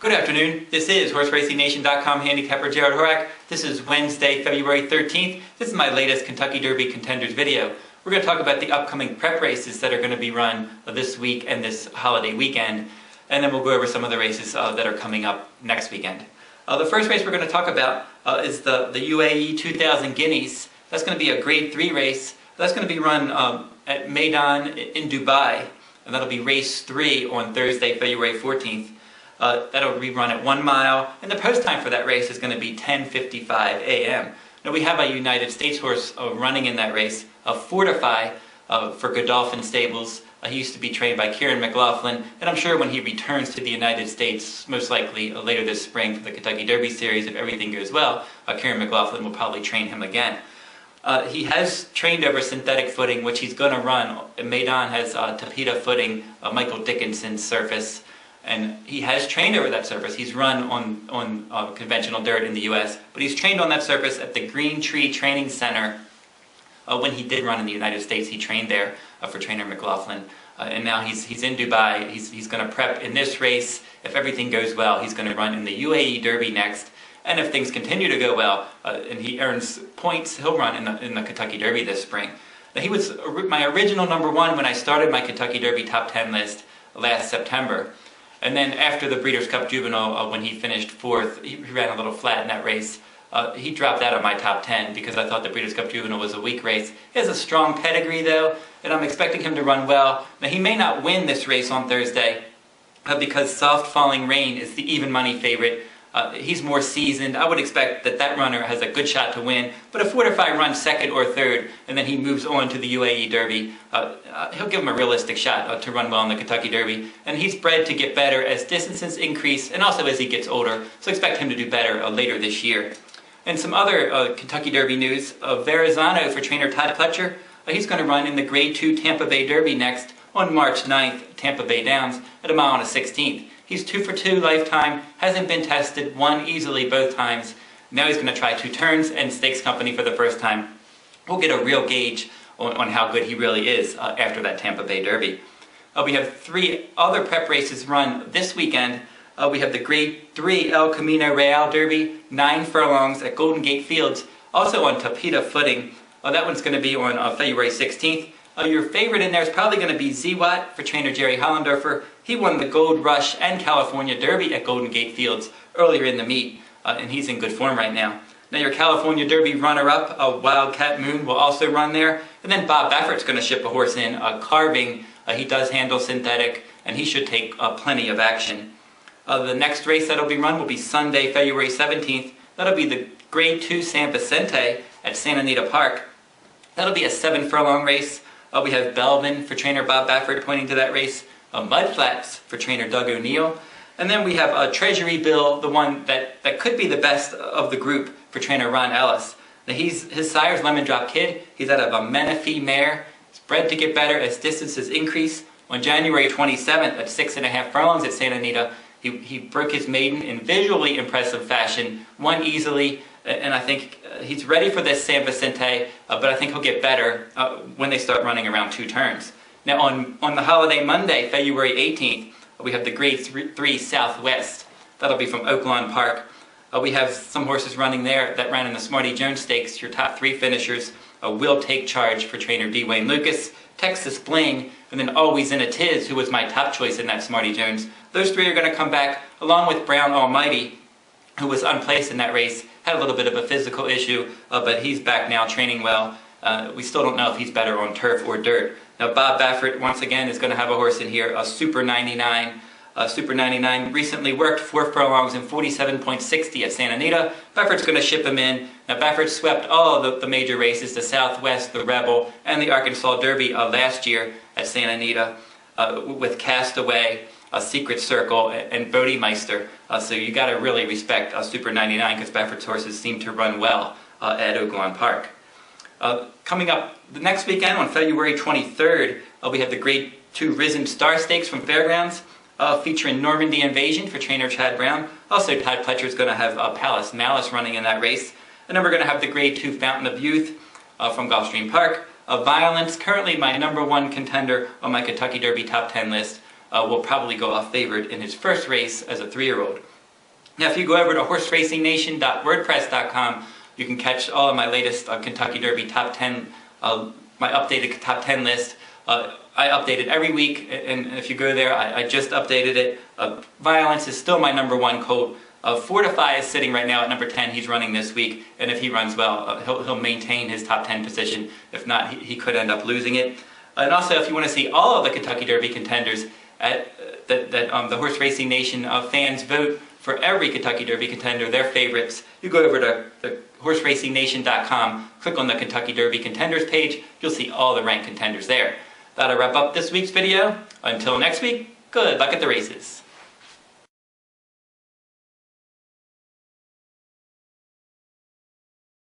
Good afternoon. This is HorseRacingNation.com handicapper Jared Horak. This is Wednesday, February 13th. This is my latest Kentucky Derby Contenders video. We're going to talk about the upcoming prep races that are going to be run this week and this holiday weekend. And then we'll go over some of the races that are coming up next weekend. The first race we're going to talk about is the UAE 2000 Guineas. That's going to be a Grade 3 race. That's going to be run at Meydan in Dubai. And that'll be race 3 on Thursday, February 14th. That'll be run at 1 mile, and the post time for that race is going to be 10:55 a.m. Now we have a United States horse running in that race, Fortify, for Godolphin Stables. He used to be trained by Kieran McLaughlin, and I'm sure when he returns to the United States, most likely later this spring for the Kentucky Derby Series, if everything goes well, Kieran McLaughlin will probably train him again. He has trained over synthetic footing, which he's going to run. Meydan has Tapeta footing, Michael Dickinson's surface. And he has trained over that surface. He's run on conventional dirt in the U.S., but he's trained on that surface at the Green Tree Training Center. When he did run in the United States, he trained there for trainer McLaughlin. And now he's in Dubai. He's going to prep in this race. If everything goes well, he's going to run in the UAE Derby next. And if things continue to go well, and he earns points, he'll run in the Kentucky Derby this spring. Now, he was my original #1 when I started my Kentucky Derby top 10 list last September. And then after the Breeders' Cup Juvenile, when he finished 4th, he ran a little flat in that race. He dropped out of my top 10 because I thought the Breeders' Cup Juvenile was a weak race. He has a strong pedigree though, and I'm expecting him to run well. Now he may not win this race on Thursday because Soft Falling Rain is the even money favorite. He's more seasoned. I would expect that runner has a good shot to win. But if Fortify runs 2nd or 3rd, and then he moves on to the UAE Derby, he'll give him a realistic shot to run well in the Kentucky Derby. And he's bred to get better as distances increase, and also as he gets older. So expect him to do better later this year. And some other Kentucky Derby news: VERRAZANO for trainer Todd Pletcher. He's going to run in the Grade 2 Tampa Bay Derby next on March 9th, Tampa Bay Downs, at 1 mile and a 16th. He's 2 for 2 lifetime, hasn't been tested, won easily both times. Now he's going to try 2 turns and stakes company for the first time. We'll get a real gauge on how good he really is after that Tampa Bay Derby. We have 3 other prep races run this weekend. We have the Grade 3 El Camino Real Derby, 9 furlongs at Golden Gate Fields, also on Tapeta footing. That one's going to be on February 16th. Your favorite in there is probably going to be Z-Watt for trainer Jerry Hollendorfer. He won the Gold Rush and California Derby at Golden Gate Fields earlier in the meet, and he's in good form right now. Now your California Derby runner-up, Wildcat Moon, will also run there. And then Bob Baffert's going to ship a horse in, Carving. He does handle synthetic, and he should take plenty of action. The next race that'll be run will be Sunday, February 17th. That'll be the Grade 2 San Vicente at Santa Anita Park. That'll be a 7 furlong race. We have Belvin for trainer Bob Baffert pointing to that race, Mudflats for trainer Doug O'Neill, and then we have Treasury Bill, the one that could be the best of the group for trainer Ron Ellis. Now his sire's Lemon Drop Kid. He's out of a Menifee mare. It's bred to get better as distances increase. On January 27th at 6.5 furlongs at Santa Anita, he broke his maiden in visually impressive fashion, won easily, and I think he's ready for this San Vicente, but I think he'll get better when they start running around 2 turns. Now on the holiday Monday, February 18th, we have the Grade 3 Southwest. That'll be from Oaklawn Park. We have some horses running there that ran in the Smarty Jones Stakes. Your top 3 finishers will take charge for trainer D. Wayne Lucas, Texas Bling, and then Always in a Tiz, who was my top choice in that Smarty Jones. Those 3 are going to come back, along with Brown Almighty, who was unplaced in that race, had a little bit of a physical issue, but he's back now training well. We still don't know if he's better on turf or dirt. Now Bob Baffert, once again, is going to have a horse in here, a Super 99. Super 99 recently worked 4 furlongs in 47.60 at Santa Anita. Baffert's going to ship him in. Now Baffert swept all of the major races, the Southwest, the Rebel, and the Arkansas Derby last year at Santa Anita with Castaway, Secret Circle, and Bodemeister. So you got to really respect Super 99 because Baffert's horses seem to run well at Oaklawn Park. Coming up the next weekend on February 23rd, we have the Grade 2 Risen Star Stakes from Fairgrounds, featuring Normandy Invasion for trainer Chad Brown. Also, Todd Pletcher is going to have Malice running in that race. And then we're going to have the Grade 2 Fountain of Youth from Gulfstream Park. Violence, currently my #1 contender on my Kentucky Derby top 10 list, will probably go off favored in his first race as a 3-year-old. Now, if you go over to horseracing.wordpress.com, you can catch all of my latest Kentucky Derby top 10, my updated top 10 list. I update it every week, and if you go there, I just updated it. Violence is still my #1 colt. Fortify is sitting right now at number 10. He's running this week, and if he runs well, he'll maintain his top 10 position. If not, he could end up losing it. And also, if you want to see all of the Kentucky Derby contenders that the Horse Racing Nation fans vote for every Kentucky Derby contender, their favorites, you go over to horseracing.com, click on the Kentucky Derby contenders page. You'll see all the ranked contenders there. That'll wrap up this week's video. Until next week, good luck at the races.